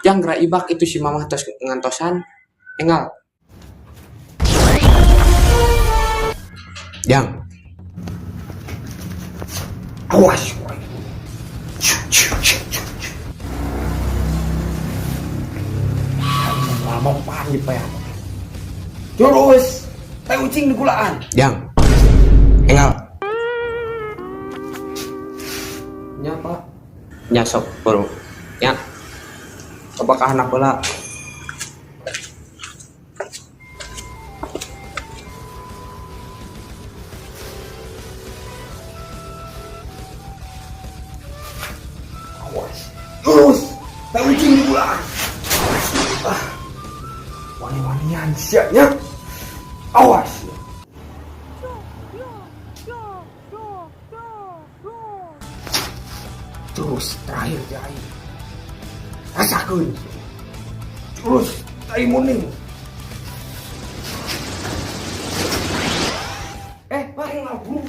Yang gerak ibak itu si mamah tos ngantosan. Engal. Yang. Awas. Lama panggil pak ya. Terus, tai ucing di kulaan. Yang. Engal. Nyapa? Nyasok bro. Ya. Apakah anak bola? Awas. Terus, tai ucing di kulaan. Wani-wanian siapnya. Awas. Terus terakhir jai. Rasakan. Terus tai muning. Paling ngabuk.